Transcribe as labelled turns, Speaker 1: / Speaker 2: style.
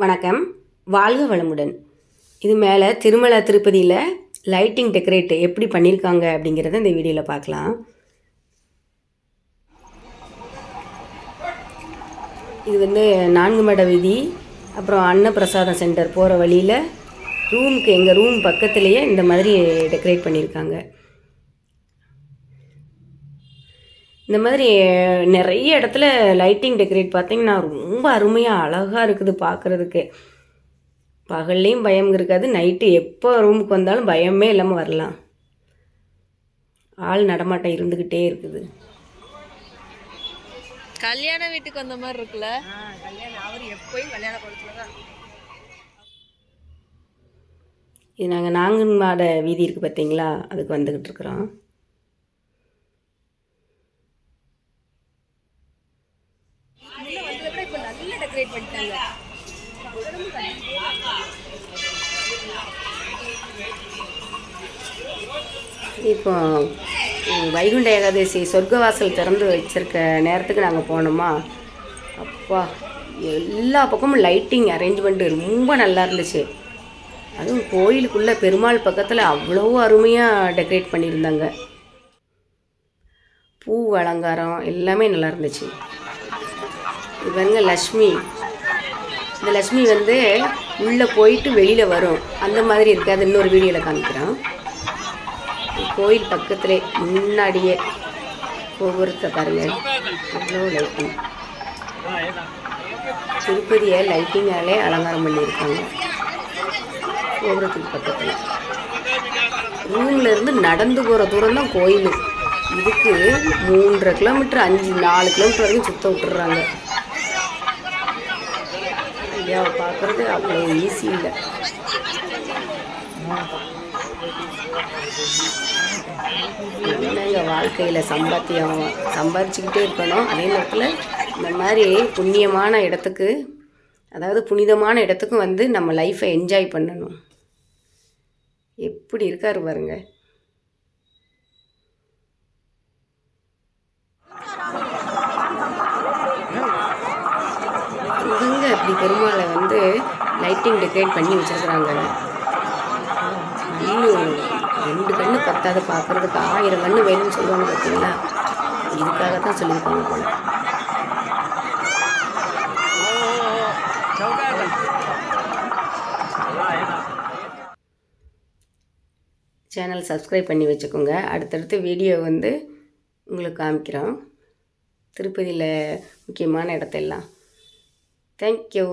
Speaker 1: வணக்கம், வாழ்க வளமுடன். இது மேலே திருமலை திருப்பதியில் லைட்டிங் டெக்கரேட் எப்படி பண்ணியிருக்காங்க அப்படிங்கிறத இந்த வீடியோவில் பார்க்கலாம். இது வந்து 4 மட வீதி, அப்புறம் அன்னப்பிரசாதம் சென்டர் போகிற வழியில் ரூமுக்கு எங்கள் ரூம் பக்கத்துலேயே இந்த மாதிரி டெக்கரேட் பண்ணியிருக்காங்க. இந்த மாதிரி நிறைய இடத்துல லைட்டிங் டெக்கரேட் பார்த்திங்கன்னா ரொம்ப அருமையாக அழகாக இருக்குது பார்க்குறதுக்கு. பகல்லையும் பயம் இருக்காது, நைட்டு எப்போ ரூமுக்கு வந்தாலும் பயமே இல்லாமல் வரலாம். ஆள் நடமாட்டம் இருந்துக்கிட்டே இருக்குது.
Speaker 2: கல்யாண வீட்டுக்கு வந்த மாதிரி இருக்குல்ல.
Speaker 1: கல்யாணம் அவர் எப்போயும் கல்யாண குளத்தில் தான். இது நாங்கள் 4 மாட வீதி இருக்குது பார்த்தீங்களா, அதுக்கு வந்துக்கிட்டு இருக்கிறோம். இப்போ வைகுண்ட ஏகாதசி சொர்க்கவாசல் திறந்து வச்சிருக்க நேரத்துக்கு நாங்கள் போனோமா, அப்பா எல்லா பக்கமும் லைட்டிங் அரேஞ்ச்மெண்ட்டு ரொம்ப நல்லா இருந்துச்சு. அதுவும் கோயிலுக்குள்ளே பெருமாள் பக்கத்தில் அவ்வளோ அருமையாக டெக்கரேட் பண்ணியிருந்தாங்க. பூ அலங்காரம் எல்லாமே நல்லா இருந்துச்சு. இவங்க லக்ஷ்மி, இந்த லக்ஷ்மி வந்து உள்ளே போயிட்டு வெளியில் வரும், அந்த மாதிரி இருக்காது. இன்னொரு வீடியோவில் காமிக்கிறோம். கோயில் பக்கத்திலே முன்னாடியே ஒவ்வொருத்த பாருங்கள், அவ்வளோ லைட்டிங். திருப்பதியை லைட்டிங்காலே அலங்காரம் பண்ணியிருக்காங்க. கோபுரத்துக்கு பக்கத்தில் ரூம்லேருந்து நடந்து போகிற தூரம் தான் கோயில். இதுக்கு 3.5 கிலோமீட்டர் 4 கிலோமீட்டர் வரைக்கும் சுற்ற விட்டுறாங்க. ஐயா பார்க்குறது அவ்வளோ ஈஸி இல்லை. எங்கள் வாழ்க்கையில் சம்பாதிச்சுக்கிட்டே இருக்கணும். அதே நேரத்தில் இந்த மாதிரி புண்ணியமான இடத்துக்கு, அதாவது புனிதமான இடத்துக்கும் வந்து நம்ம லைஃப்பை என்ஜாய் பண்ணணும். எப்படி இருக்காரு பாருங்க. இவங்க அப்படி பெருமாளை வந்து லைட்டிங் டெக்கரேட் பண்ணி வச்சுருக்குறாங்க. இன்னும் 2 கண்ணு பத்தாத பார்க்குறதுக்கு 1000 கண்ணு வேணும்னு சொல்லுவாங்க பார்த்தீங்களா, இதுக்காக தான் சொல்லியிருப்பாங்க போல. சேனல் சப்ஸ்கிரைப் பண்ணி வச்சுக்கோங்க. அடுத்தடுத்த வீடியோ வந்து உங்களுக்கு காமிக்கிறோம், திருப்பதியில் முக்கியமான இடத்தெல்லாம். தேங்க்யூ.